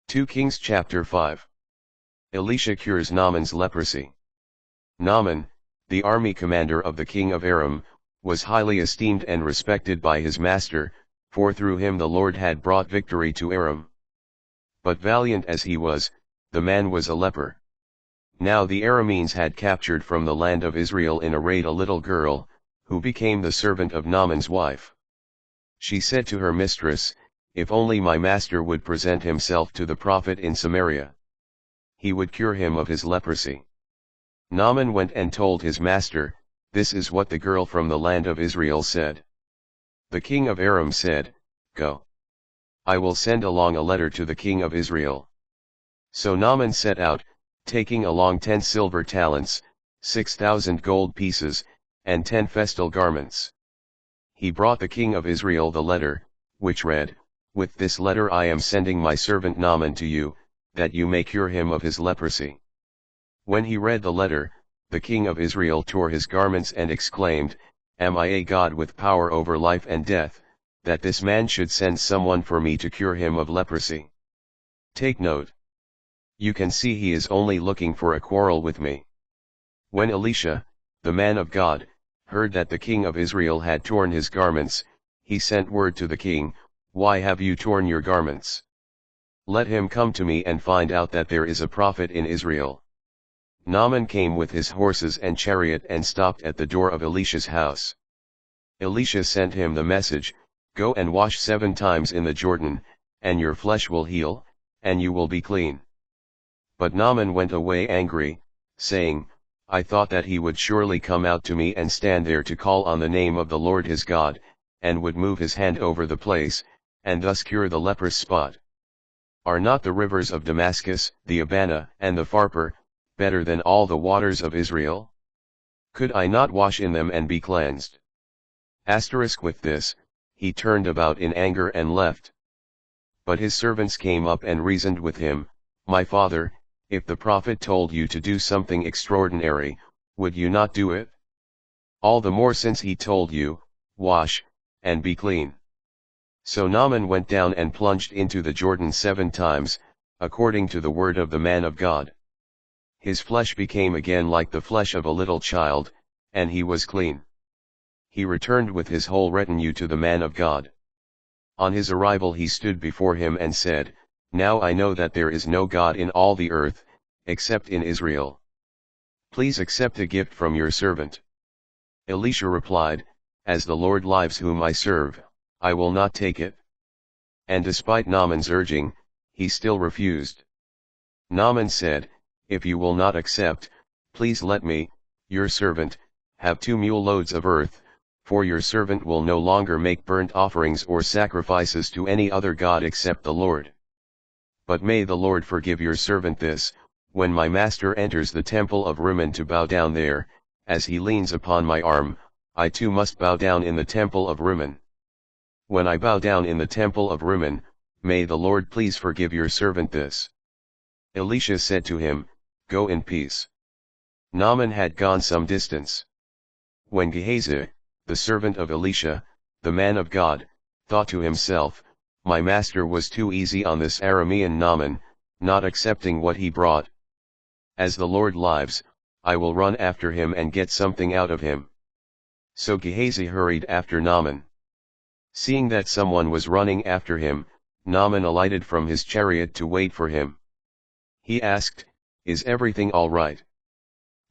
2 Kings chapter 5. Elisha cures Naaman's leprosy. Naaman, the army commander of the king of Aram, was highly esteemed and respected by his master, for through him the Lord had brought victory to Aram. But valiant as he was, the man was a leper. Now the Arameans had captured from the land of Israel in a raid a little girl, who became the servant of Naaman's wife. She said to her mistress, "If only my master would present himself to the prophet in Samaria, he would cure him of his leprosy." Naaman went and told his master, "This is what the girl from the land of Israel said." The king of Aram said, "Go. I will send along a letter to the king of Israel." So Naaman set out, taking along 10 silver talents, 6,000 gold pieces, and 10 festal garments. He brought the king of Israel the letter, which read, "With this letter I am sending my servant Naaman to you, that you may cure him of his leprosy." When he read the letter, the king of Israel tore his garments and exclaimed, "Am I a God with power over life and death, that this man should send someone for me to cure him of leprosy? Take note. You can see he is only looking for a quarrel with me." When Elisha, the man of God, heard that the king of Israel had torn his garments, he sent word to the king, "Why have you torn your garments? Let him come to me and find out that there is a prophet in Israel." Naaman came with his horses and chariot and stopped at the door of Elisha's house. Elisha sent him the message, "Go and wash 7 times in the Jordan, and your flesh will heal, and you will be clean." But Naaman went away angry, saying, "I thought that he would surely come out to me and stand there to call on the name of the Lord his God, and would move his hand over the place, and thus cure the leprous spot. Are not the rivers of Damascus, the Abana and the Pharpar, better than all the waters of Israel? Could I not wash in them and be cleansed?" With this, he turned about in anger and left. But his servants came up and reasoned with him, "My father, if the prophet told you to do something extraordinary, would you not do it? All the more since he told you, 'Wash, and be clean.'" So Naaman went down and plunged into the Jordan 7 times, according to the word of the man of God. His flesh became again like the flesh of a little child, and he was clean. He returned with his whole retinue to the man of God. On his arrival he stood before him and said, "Now I know that there is no God in all the earth, except in Israel. Please accept a gift from your servant." Elisha replied, "As the Lord lives whom I serve, I will not take it." And despite Naaman's urging, he still refused. Naaman said, "If you will not accept, please let me, your servant, have 2 mule loads of earth, for your servant will no longer make burnt offerings or sacrifices to any other god except the Lord. But may the Lord forgive your servant this, when my master enters the temple of Rimmon to bow down there, as he leans upon my arm, I too must bow down in the temple of Rimmon. When I bow down in the temple of Rimmon, may the Lord please forgive your servant this." Elisha said to him, "Go in peace." Naaman had gone some distance. When Gehazi, the servant of Elisha, the man of God, thought to himself, "My master was too easy on this Aramean Naaman, not accepting what he brought. As the Lord lives, I will run after him and get something out of him." So Gehazi hurried after Naaman. Seeing that someone was running after him, Naaman alighted from his chariot to wait for him. He asked, "Is everything all right?"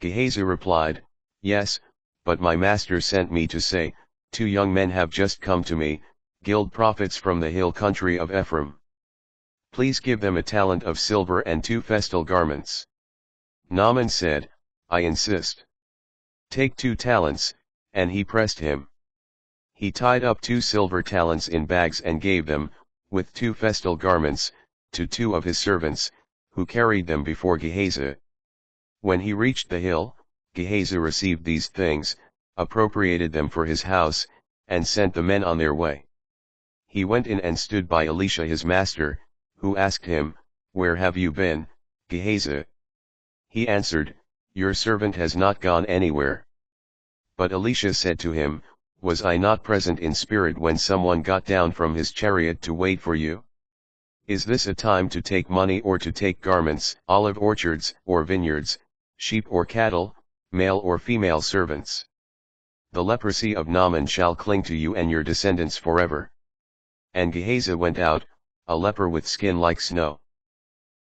Gehazi replied, "Yes, but my master sent me to say, 2 young men have just come to me, guild prophets from the hill country of Ephraim. Please give them a talent of silver and 2 festal garments." Naaman said, "I insist. Take 2 talents, and he pressed him. He tied up 2 silver talents in bags and gave them, with 2 festal garments, to 2 of his servants, who carried them before Gehazi. When he reached the hill, Gehazi received these things, appropriated them for his house, and sent the men on their way. He went in and stood by Elisha his master, who asked him, "Where have you been, Gehazi?" He answered, "Your servant has not gone anywhere." But Elisha said to him, "Was I not present in spirit when someone got down from his chariot to wait for you? Is this a time to take money or to take garments, olive orchards or vineyards, sheep or cattle, male or female servants? The leprosy of Naaman shall cling to you and your descendants forever. And Gehazi went out, a leper with skin like snow.